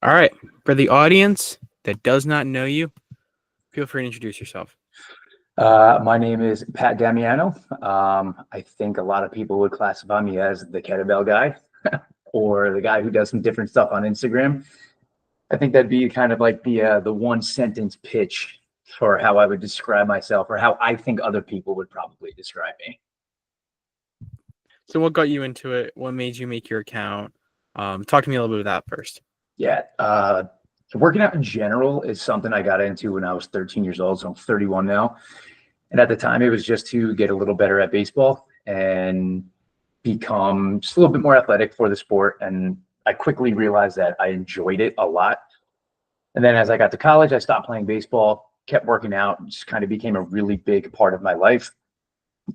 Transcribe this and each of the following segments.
All right. For the audience that does not know you, feel free to introduce yourself. My name is Pat Damiano. I think a lot of people would classify me as the kettlebell guy or the guy who does some different stuff on Instagram. I think that'd be kind of like the one sentence pitch for how I would describe myself or how I think other people would probably describe me. So, what got you into it? What made you make your account? Talk to me a little bit about that first. Yeah. Working out in general is something I got into when I was 13 years old. So I'm 31 now. And at the time, it was just to get a little better at baseball and become just a little bit more athletic for the sport. And I quickly realized that I enjoyed it a lot. And then as I got to college, I stopped playing baseball, kept working out, just kind of became a really big part of my life.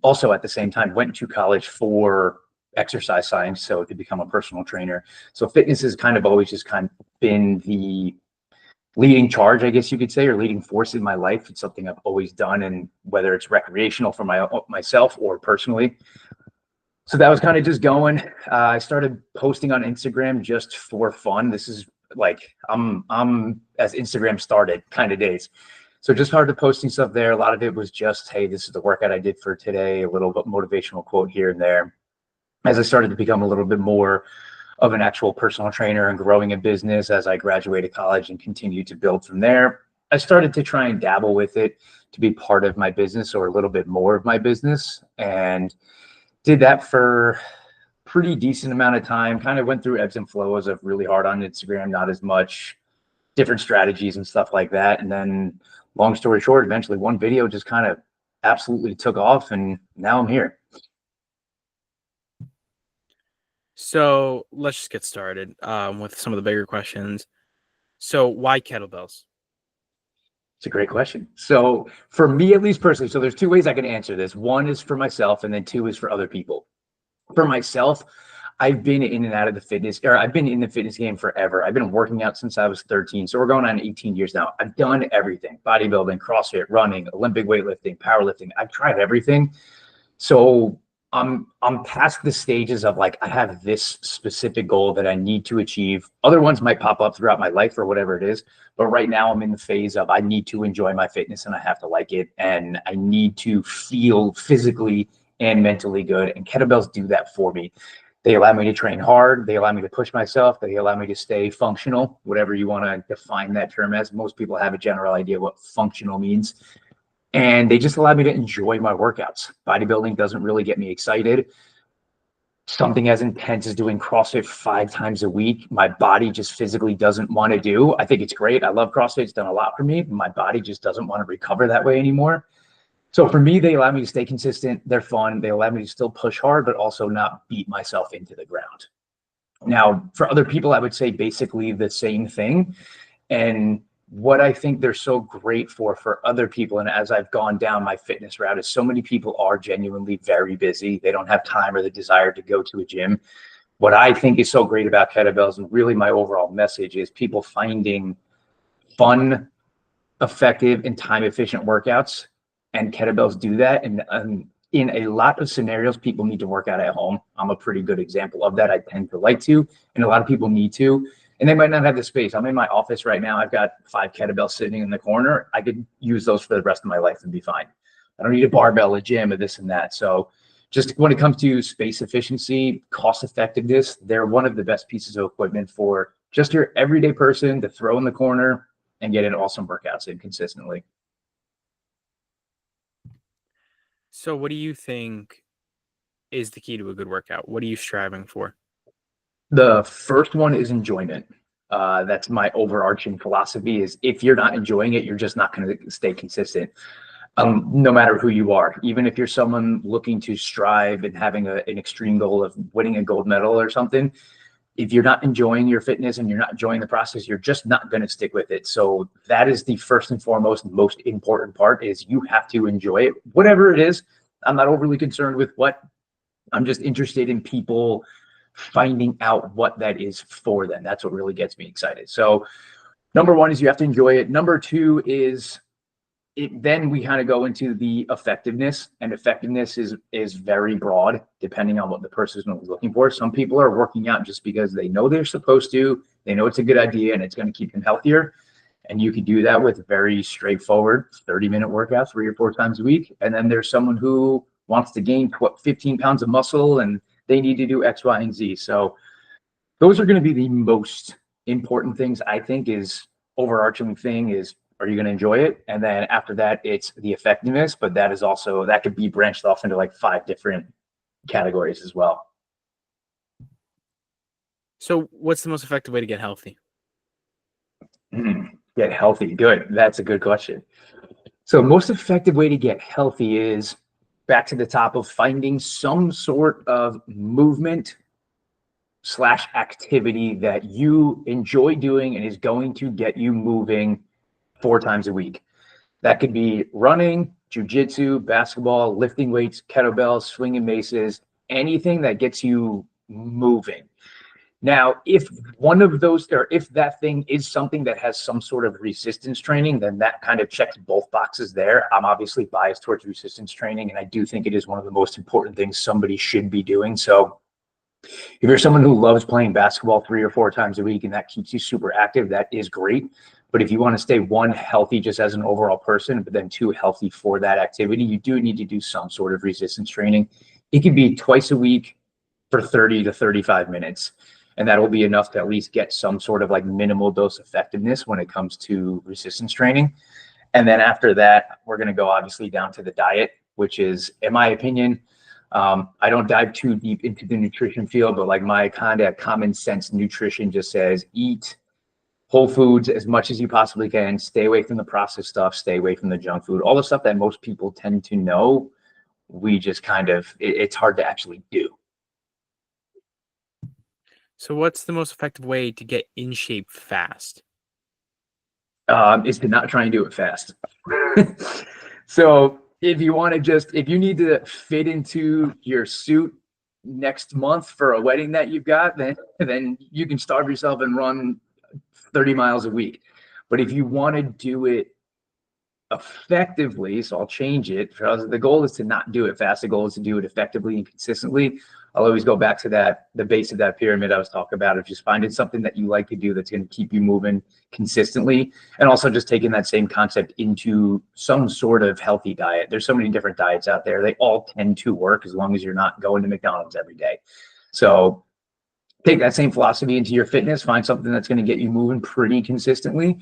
Also, at the same time, went to college for exercise science so I could become a personal trainer. So fitness has kind of always just kind of been the leading charge, I guess you could say, or leading force in my life. It's something I've always done, and whether it's recreational for myself or personally. So that was kind of just going. I started posting on Instagram just for fun. This is like I'm as Instagram started kind of days. So just started posting stuff there. A lot of it was just, hey, this is the workout I did for today, a little bit motivational quote here and there. As I started to become a little bit more of an actual personal trainer and growing a business as I graduated college and continued to build from there, I started to try and dabble with it to be part of my business or a little bit more of my business, and did that for pretty decent amount of time. Kind of went through ebbs and flows of really hard on Instagram, not as much, different strategies and stuff like that. And then long story short, eventually one video just kind of absolutely took off, and now I'm here. So, let's just get started with some of the bigger questions. So, why kettlebells? It's a great question. So for me, at least personally, so there's two ways I can answer this. One is for myself, and then two is for other people. For myself, I've been in and out of the fitness, or I've been in the fitness game forever. I've been working out since I was 13. So we're going on 18 years now. I've done everything: bodybuilding, CrossFit, running, Olympic weightlifting, powerlifting. I've tried everything. So I'm past the stages of like, I have this specific goal that I need to achieve. Other ones might pop up throughout my life or whatever it is. But right now I'm in the phase of I need to enjoy my fitness and I have to like it. And I need to feel physically and mentally good. And kettlebells do that for me. They allow me to train hard. They allow me to push myself. They allow me to stay functional, whatever you want to define that term as. Most people have a general idea what functional means. And they just allow me to enjoy my workouts. Bodybuilding doesn't really get me excited. Something as intense as doing CrossFit 5 times a week, my body just physically doesn't want to do. I think it's great. I love CrossFit. It's done a lot for me. My body just doesn't want to recover that way anymore. So for me, they allow me to stay consistent. They're fun. They allow me to still push hard, but also not beat myself into the ground. Now, for other people, I would say basically the same thing. And what I think they're so great for other people, and as I've gone down my fitness route, is so many people are genuinely very busy. They don't have time or the desire to go to a gym. What I think is so great about kettlebells, and really my overall message, is people finding fun, effective, and time efficient workouts. And kettlebells do that. And in a lot of scenarios, people need to work out at home. I'm a pretty good example of that. I tend to like to, and a lot of people need to. And they might not have the space. I'm in my office right now. I've got 5 kettlebells sitting in the corner. I could use those for the rest of my life and be fine. I don't need a barbell, a gym, or this and that. So just when it comes to space efficiency, cost effectiveness, they're one of the best pieces of equipment for just your everyday person to throw in the corner and get an awesome workouts in consistently. So, what do you think is the key to a good workout? What are you striving for? The first one is enjoyment. That's my overarching philosophy is if you're not enjoying it, you're just not going to stay consistent. No matter who you are, even if you're someone looking to strive and having an extreme goal of winning a gold medal or something, if you're not enjoying your fitness and you're not enjoying the process, you're just not going to stick with it. So that is the first and foremost, most important part is you have to enjoy it, whatever it is. I'm not overly concerned with what. I'm just interested in people finding out what that is for them. That's what really gets me excited. So number one is you have to enjoy it. Number two is then we kind of go into the effectiveness, and effectiveness is very broad depending on what the person is looking for. Some people are working out just because they know they're supposed to, they know it's a good idea and it's going to keep them healthier. And you could do that with very straightforward 30-minute workouts 3 or 4 times a week. And then there's someone who wants to gain 15 pounds of muscle and they need to do X, Y, and Z. So those are going to be the most important things, I think, is overarching thing is, are you going to enjoy it? And then after that, it's the effectiveness, but that is also, that could be branched off into like 5 different categories as well. So what's the most effective way to get healthy? Get healthy. Good. That's a good question. So most effective way to get healthy is back to the top of finding some sort of movement / activity that you enjoy doing and is going to get you moving 4 times a week. That could be running, jujitsu, basketball, lifting weights, kettlebells, swinging maces, anything that gets you moving. Now, if one of those, or if that thing is something that has some sort of resistance training, then that kind of checks both boxes there. I'm obviously biased towards resistance training, and I do think it is one of the most important things somebody should be doing. So if you're someone who loves playing basketball 3 or 4 times a week and that keeps you super active, that is great. But if you want to stay 1, healthy just as an overall person, but then 2, healthy for that activity, you do need to do some sort of resistance training. It could be twice a week for 30 to 35 minutes. And that will be enough to at least get some sort of like minimal dose effectiveness when it comes to resistance training. And then after that, we're going to go obviously down to the diet, which is, in my opinion, I don't dive too deep into the nutrition field, but like my kind of common sense nutrition just says eat whole foods as much as you possibly can, stay away from the processed stuff, stay away from the junk food, all the stuff that most people tend to know. We just kind of, it's hard to actually do. So what's the most effective way to get in shape fast? Is to not try and do it fast. So if you want to if you need to fit into your suit next month for a wedding that you've got, then you can starve yourself and run 30 miles a week. But if you want to do it effectively, so I'll change it. The goal is to not do it fast. The goal is to do it effectively and consistently. I'll always go back to the base of that pyramid I was talking about, of just finding something that you like to do that's going to keep you moving consistently, and also just taking that same concept into some sort of healthy diet. There's so many different diets out there. They all tend to work as long as you're not going to McDonald's every day. So take that same philosophy into your fitness, find something that's going to get you moving pretty consistently.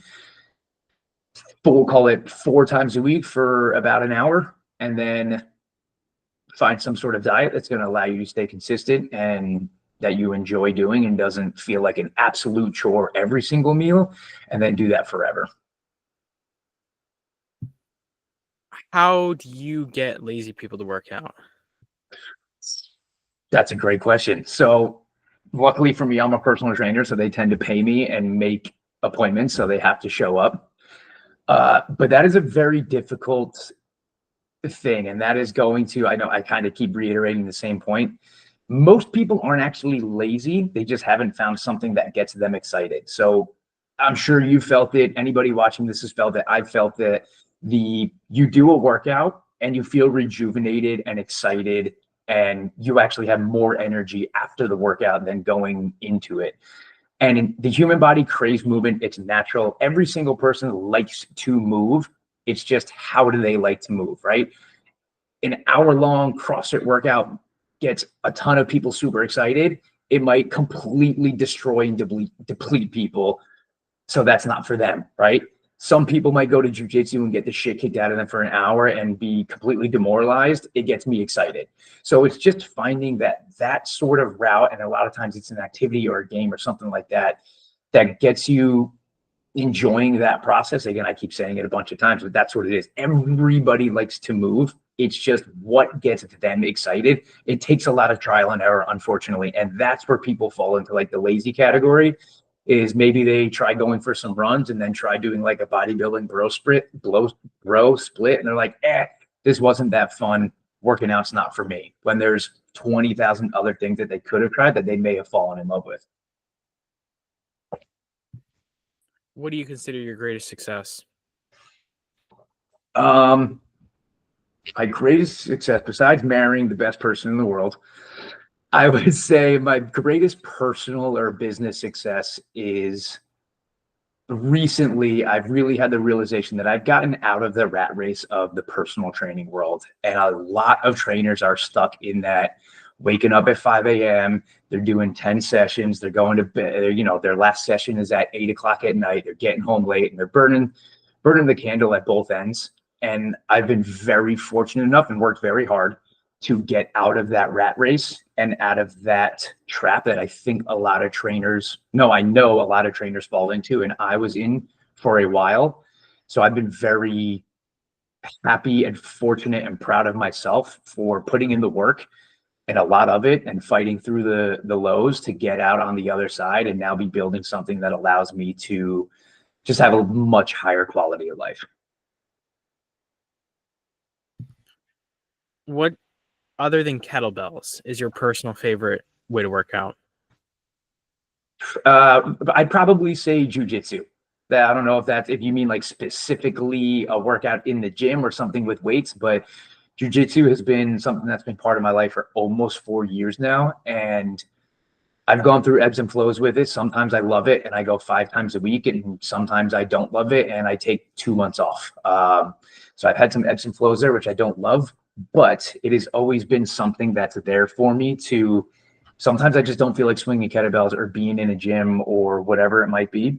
But we'll call it 4 times a week for about an hour, and then find some sort of diet that's going to allow you to stay consistent and that you enjoy doing and doesn't feel like an absolute chore every single meal, and then do that forever. How do you get lazy people to work out? That's a great question. So luckily for me, I'm a personal trainer, so they tend to pay me and make appointments, so they have to show up. But that is a very difficult thing, and that is going to, I know I kind of keep reiterating the same point. Most people aren't actually lazy. They just haven't found something that gets them excited. So I'm sure you felt it. Anybody watching this has felt it. I felt that you do a workout and you feel rejuvenated and excited, and you actually have more energy after the workout than going into it. And the human body craves movement. It's natural. Every single person likes to move. It's just, how do they like to move, right? An hour-long CrossFit workout gets a ton of people super excited. It might completely destroy and deplete people. So that's not for them, right? Some people might go to jujitsu and get the shit kicked out of them for an hour and be completely demoralized. It gets me excited. So it's just finding that sort of route. And a lot of times it's an activity or a game or something like that that gets you enjoying that process. Again, I keep saying it a bunch of times, but that's what it is. Everybody likes to move. It's just what gets them excited. It takes a lot of trial and error, unfortunately. And that's where people fall into like the lazy category. Is maybe they try going for some runs and then try doing like a bodybuilding bro split, and they're like, this wasn't that fun. Working out's not for me. When there's 20,000 other things that they could have tried that they may have fallen in love with. What do you consider your greatest success? Um, my greatest success, besides marrying the best person in the world, I would say my greatest personal or business success is recently I've really had the realization that I've gotten out of the rat race of the personal training world. And a lot of trainers are stuck in that, waking up at 5 a.m. They're doing 10 sessions. They're going to bed, their last session is at 8 o'clock at night. They're getting home late and they're burning the candle at both ends. And I've been very fortunate enough and worked very hard to get out of that rat race and out of that trap that I think a lot of trainers, no, I know a lot of trainers fall into, and I was in for a while. So I've been very happy and fortunate and proud of myself for putting in the work and a lot of it and fighting through the lows to get out on the other side and now be building something that allows me to just have a much higher quality of life. What, other than kettlebells, is your personal favorite way to work out? I'd probably say jujitsu. That I don't know if you mean like specifically a workout in the gym or something with weights, but jujitsu has been something that's been part of my life for almost 4 years now. And I've gone through ebbs and flows with it. Sometimes I love it and I go 5 times a week, and sometimes I don't love it and I take 2 months off. So I've had some ebbs and flows there, which I don't love, but it has always been something that's there for me to, sometimes I just don't feel like swinging kettlebells or being in a gym or whatever it might be.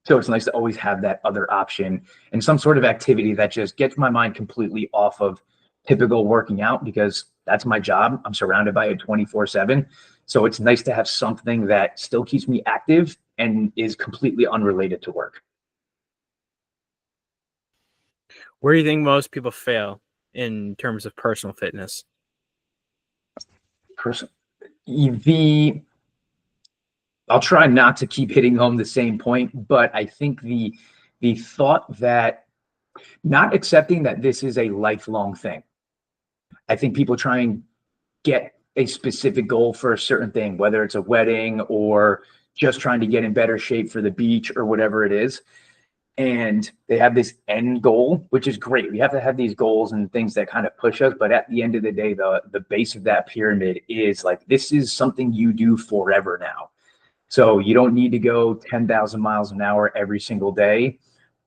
So it's nice to always have that other option and some sort of activity that just gets my mind completely off of typical working out, because that's my job. I'm surrounded by it 24/7. So it's nice to have something that still keeps me active and is completely unrelated to work. Where do you think most people fail in terms of personal fitness? Person, the I'll try not to keep hitting home the same point, but I think the thought that not accepting that this is a lifelong thing. I think people try and get a specific goal for a certain thing, whether it's a wedding or just trying to get in better shape for the beach or whatever it is. And they have this end goal, which is great. We have to have these goals and things that kind of push us. But at the end of the day, the base of that pyramid is like, this is something you do forever now. So you don't need to go 10,000 miles an hour every single day.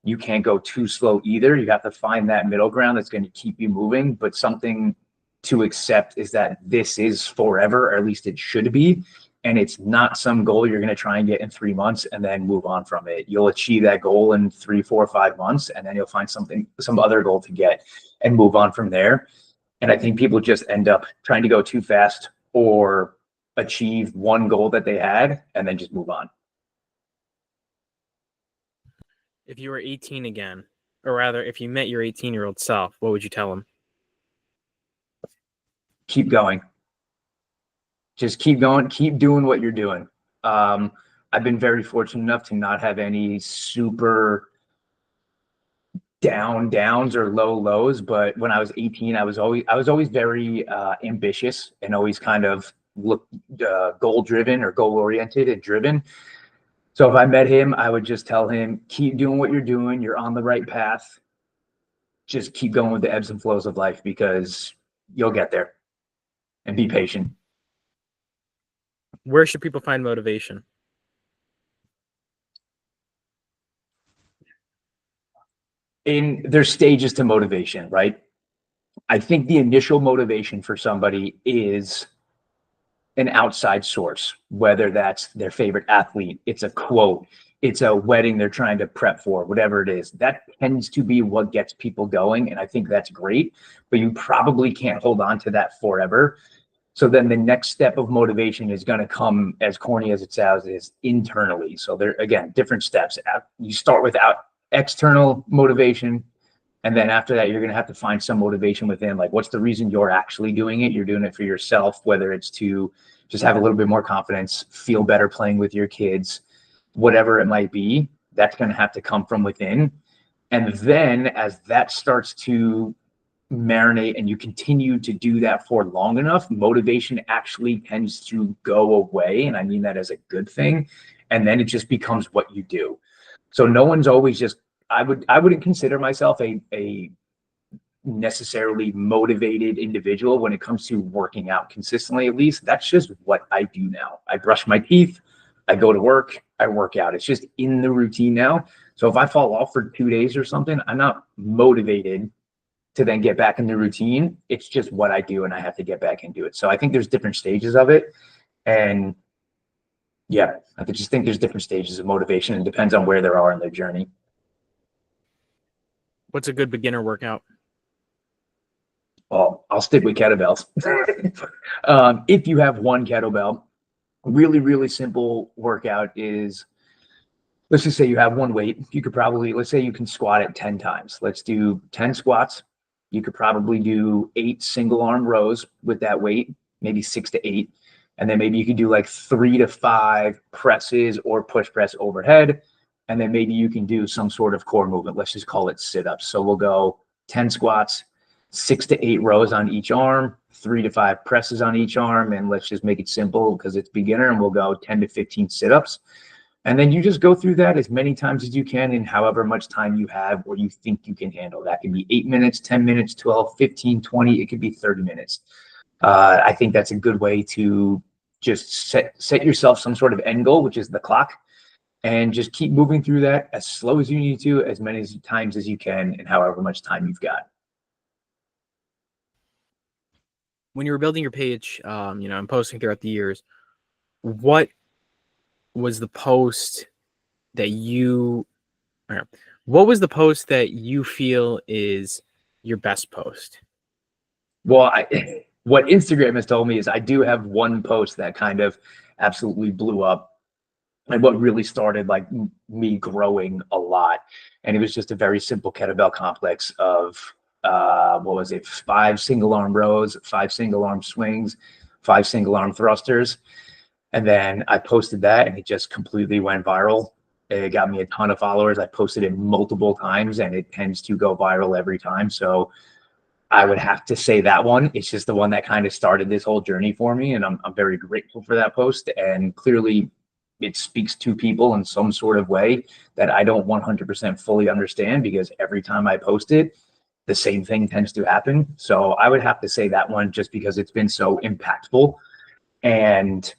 You can't go too slow either. You have to find that middle ground that's going to keep you moving. But something to accept is that this is forever, or at least it should be. And it's not some goal you're going to try and get in 3 months and then move on from it. You'll achieve that goal in 3, 4, 5 months, and then you'll find some other goal to get and move on from there. And I think people just end up trying to go too fast or achieve one goal that they had and then just move on. If you were 18 again, or rather, if you met your 18-year-old self, what would you tell him? Keep going. Just keep going, keep doing what you're doing. I've been very fortunate enough to not have any super downs or low lows, but when I was 18, I was always very ambitious and always kind of goal driven or goal oriented and driven. So if I met him, I would just tell him, keep doing what you're doing. You're on the right path. Just keep going with the ebbs and flows of life, because you'll get there, and be patient. Where should people find motivation? There's stages to motivation, right? I think the initial motivation for somebody is an outside source, whether that's their favorite athlete, it's a quote, it's a wedding they're trying to prep for, whatever it is. That tends to be what gets people going. And I think that's great, but you probably can't hold on to that forever. So then the next step of motivation is going to come, as corny as it sounds, is internally. So there, again, different steps. You start without external motivation. And then after that, you're going to have to find some motivation within, like, what's the reason you're actually doing it? You're doing it for yourself, whether it's to just have a little bit more confidence, feel better playing with your kids, whatever it might be. That's going to have to come from within. And then as that starts to marinate and you continue to do that for long enough, motivation actually tends to go away. And I mean that as a good thing. And then it just becomes what you do. So no one's always just, I wouldn't consider myself a necessarily motivated individual when it comes to working out consistently. At least that's just what I do now. I brush my teeth, I go to work, I work out. It's just in the routine now. So if I fall off for 2 days or something, I'm not motivated to then get back in the routine. It's just what I do and I have to get back into it. So I think there's different stages of it. And yeah, I just think there's different stages of motivation. It depends on where they are in their journey. What's a good beginner workout? Well, I'll stick with kettlebells. If you have one kettlebell, really, really simple workout is, let's just say you have one weight. You could probably, let's say you can squat it 10 times. Let's do 10 squats. You could probably do 8 single arm rows with that weight, maybe 6 to 8. And then maybe you could do like 3 to 5 presses or push press overhead. And then maybe you can do some sort of core movement. Let's just call it sit-ups. So we'll go 10 squats, 6 to 8 rows on each arm, 3 to 5 presses on each arm. And let's just make it simple because it's beginner, and we'll go 10 to 15 sit-ups. And then you just go through that as many times as you can in however much time you have or you think you can handle. That can be 8 minutes, 10 minutes, 12, 15, 20. It could be 30 minutes. I think that's a good way to just set yourself some sort of end goal, which is the clock, and just keep moving through that as slow as you need to, as many times as you can, and however much time you've got. When you were building your page, and posting throughout the years, what was the post that you feel is your best post? Well, what Instagram has told me is I do have one post that kind of absolutely blew up and what really started like me growing a lot. And it was just a very simple kettlebell complex of, 5 single arm rows, 5 single arm swings, 5 single arm thrusters. And then I posted that and it just completely went viral. It got me a ton of followers. I posted it multiple times and it tends to go viral every time. So I would have to say that one. It's just the one that kind of started this whole journey for me. And I'm very grateful for that post. And clearly it speaks to people in some sort of way that I don't 100% fully understand, because every time I post it, the same thing tends to happen. So I would have to say that one just because it's been so impactful. And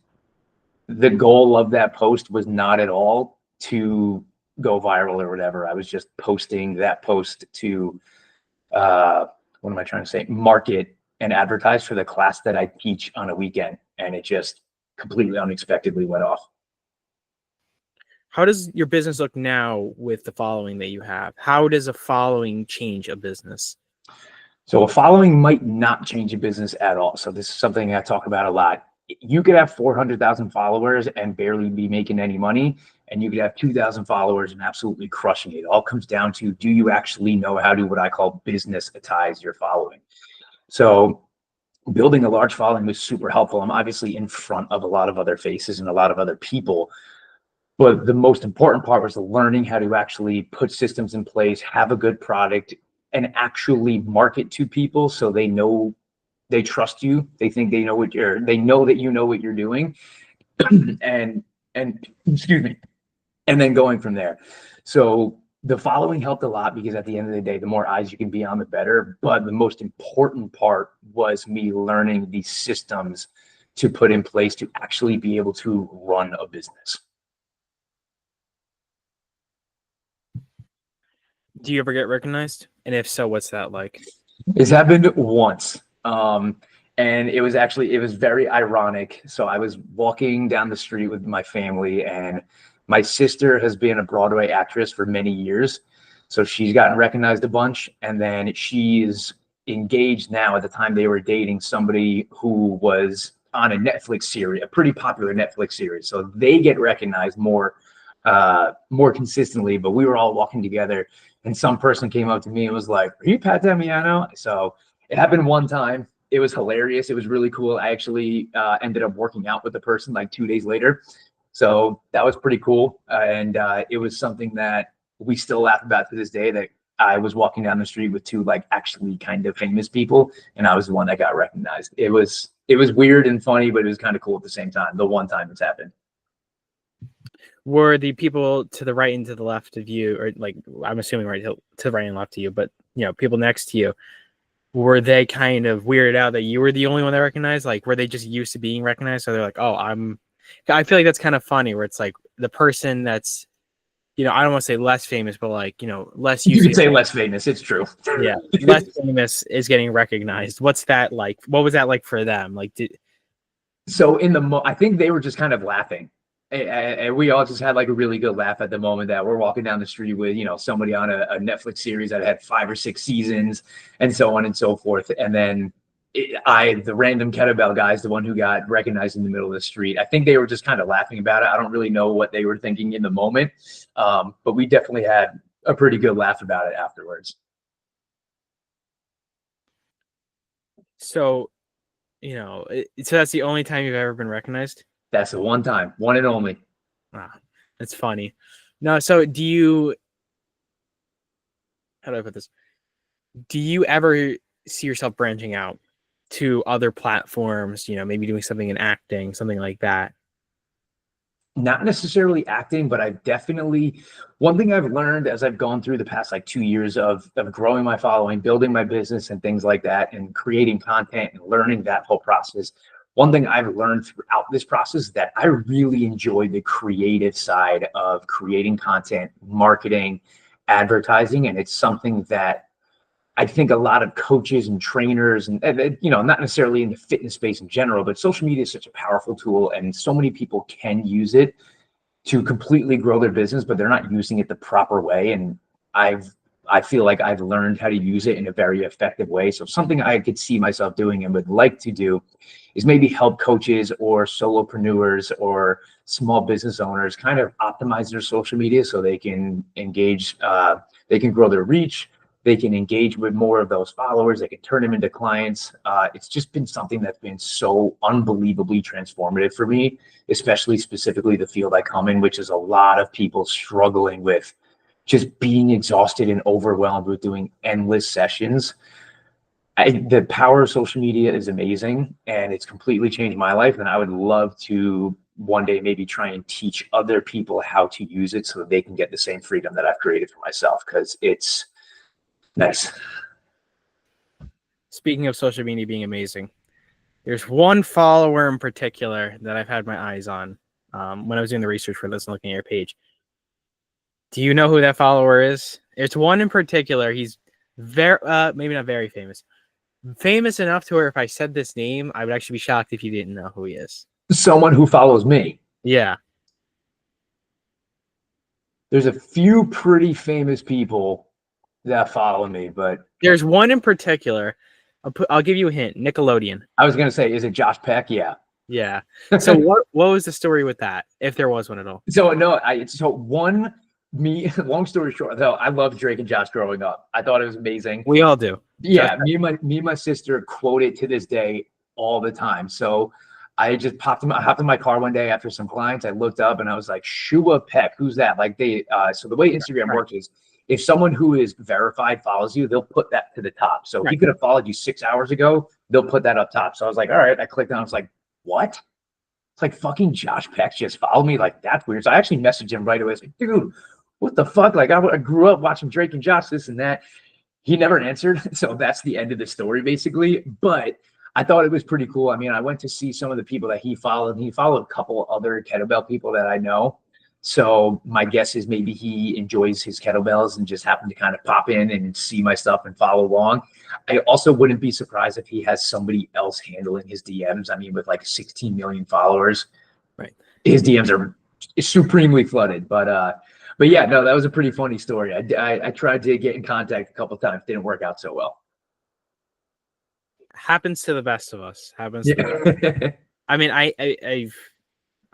the goal of that post was not at all to go viral or whatever. I was just posting that post to, what am I trying to say? Market and advertise for the class that I teach on a weekend. And it just completely unexpectedly went off. How does your business look now with the following that you have? How does a following change a business? So a following might not change a business at all. So this is something I talk about a lot. You could have 400,000 followers and barely be making any money, and you could have 2,000 followers and absolutely crushing it. It all comes down to, do you actually know how to, what I call, business-atize your following? So building a large following was super helpful. I'm obviously in front of a lot of other faces and a lot of other people, but the most important part was learning how to actually put systems in place, have a good product, and actually market to people so they know, they trust you. They think they know they know that you know what you're doing. and excuse me. And then going from there. So the following helped a lot because at the end of the day, the more eyes you can be on, the better. But the most important part was me learning these systems to put in place to actually be able to run a business. Do you ever get recognized? And if so, what's that like? It's happened once. And it was very ironic. So I was walking down the street with my family, and my sister has been a Broadway actress for many years. So she's gotten recognized a bunch. And then she's engaged now. At the time they were dating somebody who was on a Netflix series, a pretty popular Netflix series. So they get recognized more consistently. But we were all walking together, and some person came up to me and was like, "Are you Pat Damiano?" So it happened one time. It was hilarious. It was really cool. I actually ended up working out with the person like 2 days later. So that was pretty cool. And it was something that we still laugh about to this day, that I was walking down the street with 2 like actually kind of famous people, and I was the one that got recognized. It was weird and funny, but it was kind of cool at the same time. The one time it's happened. Were the people to the right and to the left of you, or like, I'm assuming right to the right and left of you, but people next to you, were they kind of weirded out that you were the only one that recognized? Like, were they just used to being recognized? So they're like, oh, I feel like that's kind of funny where it's like the person that's, I don't want to say less famous, but like, less You used could to, say less famous. It's true. yeah, less famous is getting recognized. What's that like? What was that like for them? Like, So I think they were just kind of laughing. And we all just had like a really good laugh at the moment that we're walking down the street with, somebody on a Netflix series that had 5 or 6 seasons and so on and so forth. And then the random kettlebell guy is the one who got recognized in the middle of the street. I think they were just kind of laughing about it. I don't really know what they were thinking in the moment. But we definitely had a pretty good laugh about it afterwards. so, so that's the only time you've ever been recognized? That's the one time, one and only. Wow, that's funny. No, so how do I put this? Do you ever see yourself branching out to other platforms, maybe doing something in acting, something like that? Not necessarily acting, but I've definitely, one thing I've learned as I've gone through the past like 2 years of growing my following, building my business and things like that, and creating content and learning that whole process. One thing I've learned throughout this process is that I really enjoy the creative side of creating content, marketing, advertising, and it's something that I think a lot of coaches and trainers and not necessarily in the fitness space in general, but social media is such a powerful tool and so many people can use it to completely grow their business, but they're not using it the proper way. And I feel like I've learned how to use it in a very effective way. So something I could see myself doing and would like to do is maybe help coaches or solopreneurs or small business owners kind of optimize their social media so they can engage, they can grow their reach, they can engage with more of those followers, they can turn them into clients. It's just been something that's been so unbelievably transformative for me, especially specifically the field I come in, which is a lot of people struggling with just being exhausted and overwhelmed with doing endless sessions. The power of social media is amazing and it's completely changed my life. And I would love to one day maybe try and teach other people how to use it so that they can get the same freedom that I've created for myself, because it's nice. Speaking of social media being amazing, there's one follower in particular that I've had my eyes on when I was doing the research for this and looking at your page. Do you know who that follower is? It's one in particular. He's very, maybe not very famous. Famous enough to where if I said this name, I would actually be shocked if you didn't know who he is. Someone who follows me. Yeah. There's a few pretty famous people that follow me, but there's one in particular. I'll give you a hint. Nickelodeon. I was gonna say, is it Josh Peck? Yeah. Yeah. So what was the story with that, if there was one at all? So no, long story short, though, I loved Drake and Josh growing up. I thought it was amazing. We all do. Yeah, me and my sister quote it to this day all the time. So I just hopped in my car one day after some clients. I looked up and I was like, Shua Peck, who's that? Like so the way Instagram works is if someone who is verified follows you, they'll put that to the top. So if he could have followed you 6 hours ago, they'll put that up top. So I was like, all right, I clicked on it. I was like, what? It's like fucking Josh Peck just followed me. Like, that's weird. So I actually messaged him right away. I was like, dude, what the fuck? Like, I grew up watching Drake and Josh, this and that. He never answered. So that's the end of the story, basically. But I thought it was pretty cool. I mean, I went to see some of the people that he followed. He followed a couple other kettlebell people that I know. So my guess is maybe he enjoys his kettlebells and just happened to kind of pop in and see my stuff and follow along. I also wouldn't be surprised if he has somebody else handling his DMs. I mean, with like 16 million followers, right? His DMs are supremely flooded. But yeah, no, that was a pretty funny story. I tried to get in contact a couple of times, didn't work out so well. Happens to the best of us. Happens. Yeah. To I mean, I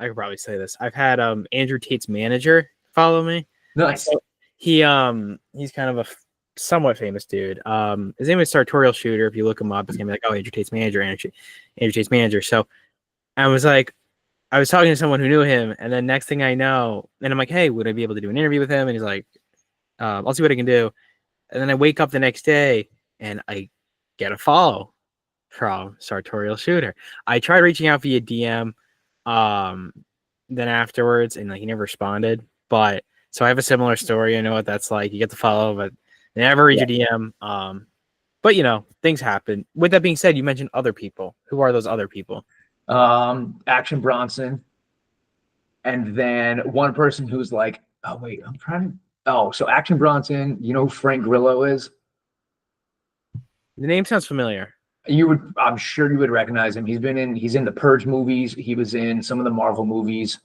could probably say this. I've had Andrew Tate's manager follow me. Nice. So he's kind of a somewhat famous dude. His name is Sartorial Shooter. If you look him up, it's gonna be like, oh, Andrew Tate's manager, Andrew Tate's manager. So I was talking to someone who knew him, and then next thing I know, and I'm like, hey, would I be able to do an interview with him? And he's like, I'll see what I can do. And then I wake up the next day and I get a follow from Sartorial Shooter. I tried reaching out via DM then afterwards, and he never responded. But so I have a similar story. I know what that's like. You get the follow, but they never read your DM. But things happen. With that being said, you mentioned other people. Who are those other people? Action Bronson, and then one person who's like, oh wait, I'm trying to. Oh, so Action Bronson, you know who Frank Grillo is? The name sounds familiar. I'm sure you would recognize him. He's in the Purge movies. He was in some of the Marvel movies.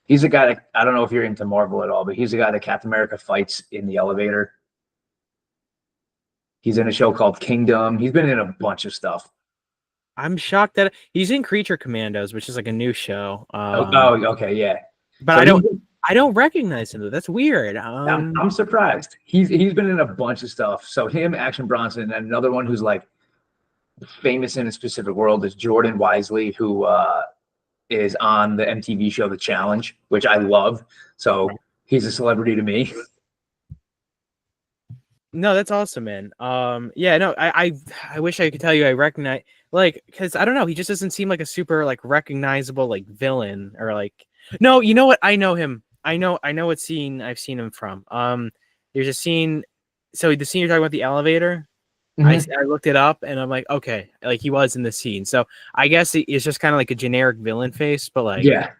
He's a guy that, I don't know if you're into Marvel at all, but he's a guy that Captain America fights in the elevator. He's in a show called Kingdom. He's been in a bunch of stuff. I'm shocked that he's in Creature Commandos, which is like a new show. Okay, yeah. But So I don't recognize him though. That's weird. I'm surprised. He's been in a bunch of stuff. So him, Action Bronson, and another one who's like famous in a specific world is Jordan Wisely, who is on the MTV show The Challenge, which I love. So he's a celebrity to me. No, that's awesome, man. Yeah, no, I wish I could tell you I recognize, like, because I don't know, he just doesn't seem like a super like recognizable like villain or like. No, you know what? I know him. I know what scene I've seen him from. There's a scene. So the scene you're talking about, the elevator. Mm-hmm. I looked it up and I'm like, okay, like he was in the scene. So I guess it's just kind of like a generic villain face, but like, Yeah.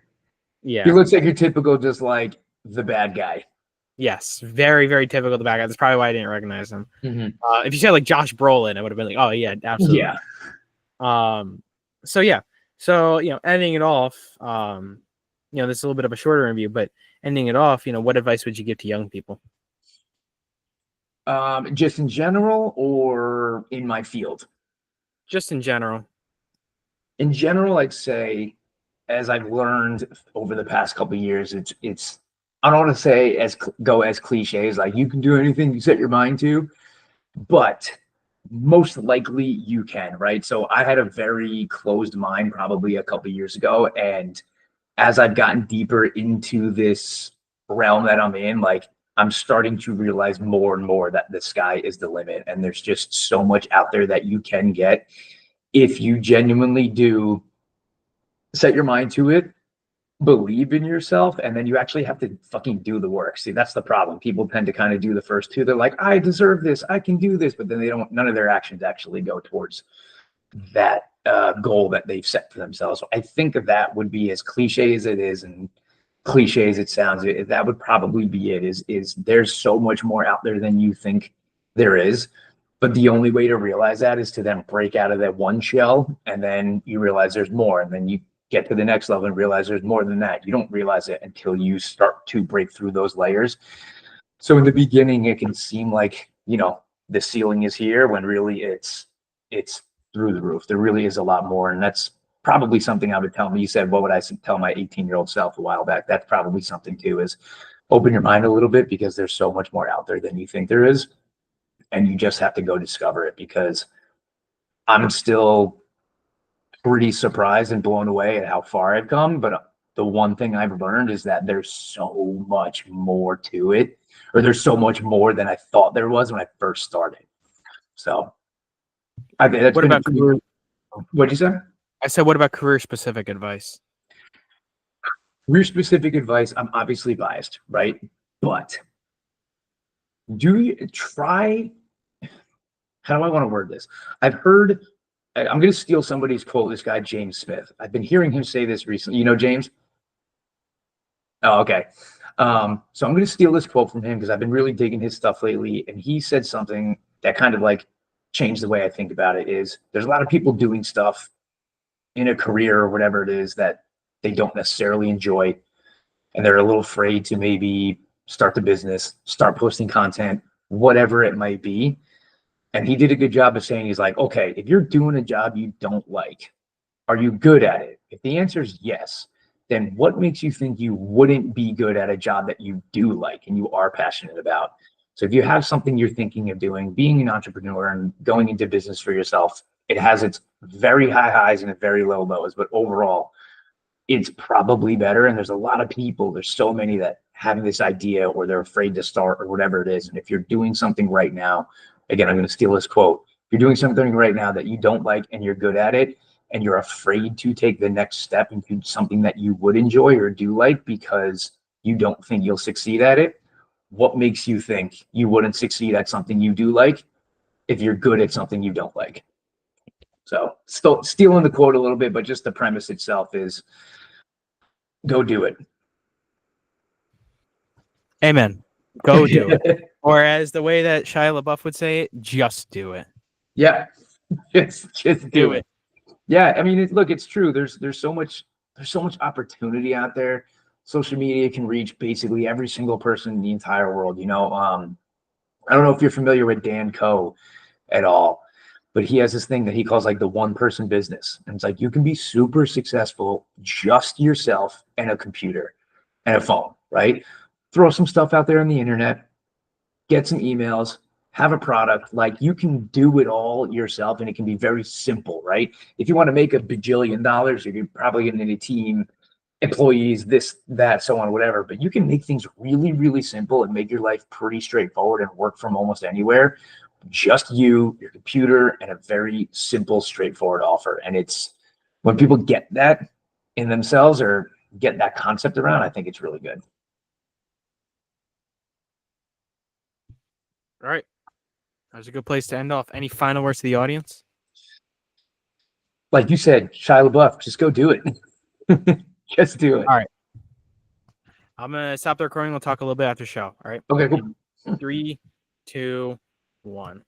Yeah. He looks like your typical, just like the bad guy. Yes, very, very typical of the bad guy. That's probably why I didn't recognize him. Mm-hmm. If you said like Josh Brolin, I would have been like, oh yeah, absolutely. Yeah. So yeah. So ending it off, this is a little bit of a shorter review, but ending it off, what advice would you give to young people? Just in general or in my field? Just in general. In general, I'd say, as I've learned over the past couple of years, it's I don't want to say go as cliches, like you can do anything you set your mind to, but most likely you can, right? So I had a very closed mind probably a couple of years ago, and as I've gotten deeper into this realm that I'm in, like I'm starting to realize more and more that the sky is the limit, and there's just so much out there that you can get if you genuinely do set your mind to it, believe in yourself, and then you actually have to fucking do the work. See, that's the problem. People tend to kind of do the first two. They're like, I deserve this, I can do this, but then none of their actions actually go towards that goal that they've set for themselves. So I think that would be, as cliche as it is and cliche as it sounds, that would probably be it. Is there's so much more out there than you think there is. But the only way to realize that is to then break out of that one shell, and then you realize there's more, and then you get to the next level and realize there's more than that. You don't realize it until you start to break through those layers. So in the beginning, it can seem like, the ceiling is here, when really it's through the roof. There really is a lot more. And that's probably something I would tell me. You said, what would I tell my 18-year-old self a while back? That's probably something too, is open your mind a little bit, because there's so much more out there than you think there is. And you just have to go discover it, because I'm still pretty surprised and blown away at how far I've come. But the one thing I've learned is that there's so much more to it, or there's so much more than I thought there was when I first started. So what about career? What'd you say? I said, what about career specific advice? Career specific advice, I'm obviously biased, right? But do you try, how do I want to word this? I'm going to steal somebody's quote, this guy, James Smith. I've been hearing him say this recently. You know James? Oh, okay. So I'm going to steal this quote from him, because I've been really digging his stuff lately. And he said something that kind of like changed the way I think about it. Is there's a lot of people doing stuff in a career or whatever it is that they don't necessarily enjoy. And they're a little afraid to maybe start the business, start posting content, whatever it might be. And he did a good job of saying, he's like, okay, if you're doing a job you don't like, are you good at it? If the answer is yes, then what makes you think you wouldn't be good at a job that you do like and you are passionate about? So if you have something you're thinking of doing, being an entrepreneur and going into business for yourself, it has its very high highs and its very low lows, but overall, it's probably better. And there's a lot of people, there's so many that have this idea, or they're afraid to start, or whatever it is. And if you're doing something right now, again, I'm going to steal this quote. If you're doing something right now that you don't like and you're good at it, and you're afraid to take the next step into something that you would enjoy or do like, because you don't think you'll succeed at it, what makes you think you wouldn't succeed at something you do like? if you're good at something you don't like. So still stealing the quote a little bit, but just the premise itself is go do it. Amen. Go do it. Or as the way that Shia LaBeouf would say it, just do it. Yeah. Just Do it. Yeah, I mean, look, it's true. There's so much opportunity out there. Social media can reach basically every single person in the entire world. You know, I don't know if you're familiar with Dan Coe at all, but he has this thing that he calls like the one person business. And it's like you can be super successful just yourself and a computer and a phone, right? Throw some stuff out there on the internet, get some emails, have a product. Like you can do it all yourself, and it can be very simple, right? If you want to make a bajillion dollars, you're probably going to need a team, employees, this, that, so on, whatever. But you can make things really, really simple and make your life pretty straightforward and work from almost anywhere. Just you, your computer, and a very simple, straightforward offer. And it's when people get that in themselves or get that concept around, I think it's really good. All right. That was a good place to end off. Any final words to the audience? Like you said, Shia LaBeouf, just go do it. Just do it. All right. I'm going to stop the recording. We'll talk a little bit after the show. All right. Okay, cool. 3, 2, 1.